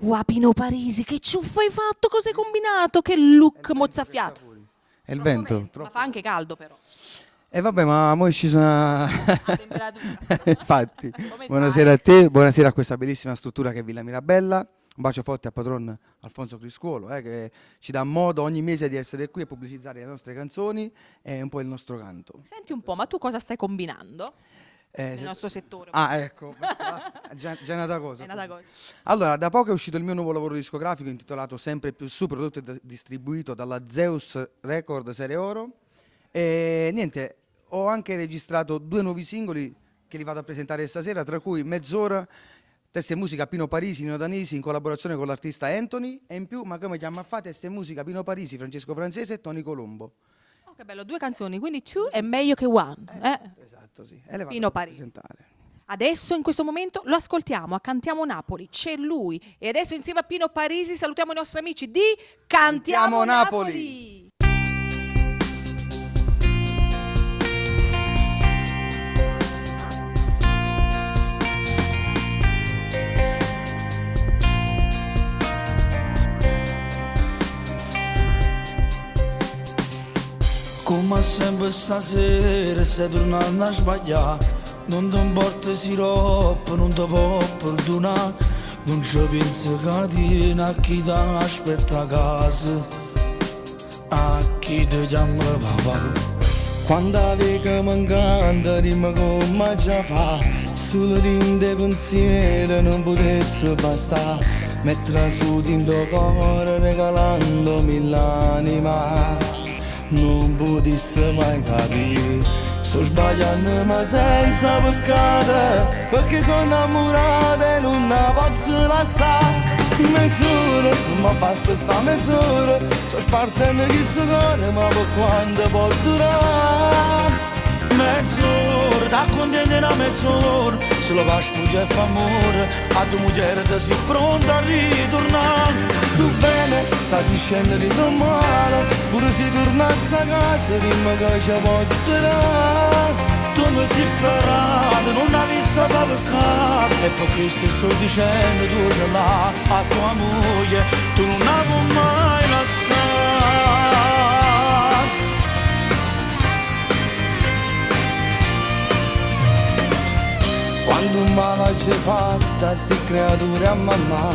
Wow, Pino Parisi, che ciuffo hai fatto? Cosa hai combinato? Che look mozzafiato. È il vento. Ma Troppo. fa anche caldo però. E vabbè, ma mo è scesa una... A temperatura. Infatti, Come buonasera stai? a te, buonasera a questa bellissima struttura che è Villa Mirabella. Un bacio forte al patron Alfonso Criscuolo, che ci dà modo ogni mese di essere qui e pubblicizzare le nostre canzoni e un po' il nostro canto. Senti un po', ma tu cosa stai combinando nel Se- nostro settore? Ah, ecco, già è nata cosa. È nata cosa. Allora, da poco è uscito il mio nuovo lavoro discografico intitolato Sempre più su, prodotto e distribuito dalla Zeus Record Serie Oro. E niente, ho anche registrato 2 nuovi singoli che li vado a presentare stasera, tra cui Mezz'ora, testa e musica Pino Parisi, Nino Danesi in collaborazione con l'artista Anthony e in più Ma come chiama fa, testa e musica Pino Parisi, Francesco Francese e Tony Colombo. Oh, che bello, 2 canzoni, quindi two è meglio che one. Esatto, sì. E le vado Pino a Parisi. presentare. Adesso in questo momento lo ascoltiamo, a Cantiamo Napoli, c'è lui. E adesso insieme a Pino Parisi salutiamo i nostri amici di Cantiamo Cantiamo Napoli. Come sempre stasera sei tornato a sbagliare. Non ti importa si troppo, non ti può perdonare. Non ci pensi che tieni a chi ti aspetta a casa, a chi ti chiama papà. Quando avevi che mancante rima come già fa, solo di te pensiero non potesse bastare. Mettere su di tuo cuore regalando 1000 anima, non potesse mai capire. Sto sbagliando ma senza peccato, perché sono innamorato e non la posso lasciare. Mezz'ora, ma basta sta mezz'ora, sto spartendo questo cuore ma per quanto può durare. Mezz'ora, da contento una mezz'ora, se lo va a spugliare e fa amore, a tua moglie ti sei pronta a ritornare. Sto bene, sta dicendo di sto male, pure se tornassi a casa dimmi che ci posso dare. Tu mi sei ferrato, non avessi peccato, e perché se sto dicendo torna là a tua moglie, tu non la puoi mai lasciare. Quando male c'è fatta sti creature a mamma,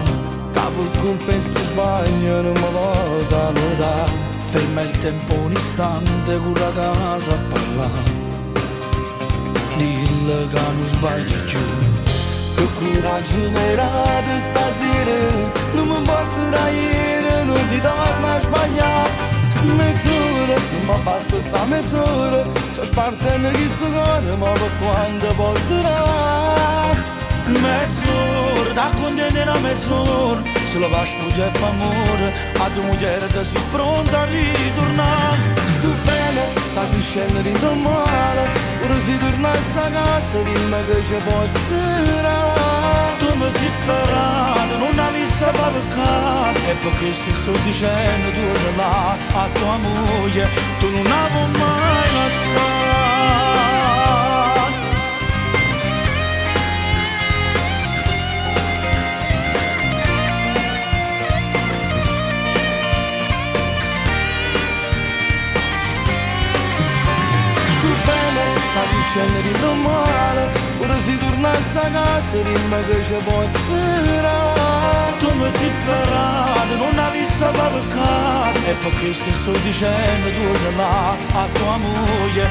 capo colpa e sto sbaglio non me lo salutare. Ferma il tempo un istante con la casa a parlare, dillo che non sbaglio più. Che coraggio mi hai dato stasera, non mi importa da ieri, non ti torno a sbagliare. Mezz'ora, ma basta sta mezz'ora, sto spartendo questo cuore, ma per quanto può durare? Mezz'ora, da contento una mezz'ora, se lo va a spugliare e fa amore, a tua moglie ti sei pronta a ritornare. Sto bene, sta crescendo di tuo male, ora si tornasse a casa, dimmi che ci posso dare. Tu mi sei ferrato, non avessi peccato, e perché se sto dicendo torna là a tua moglie, tu non la puoi mai lasciare. Sta dicendo di tuo male, ora si tornasse a casa dimmi che ci posso dare. Tu mi sei ferrato, non avessi peccato, e perché se sto dicendo torna là a tua moglie,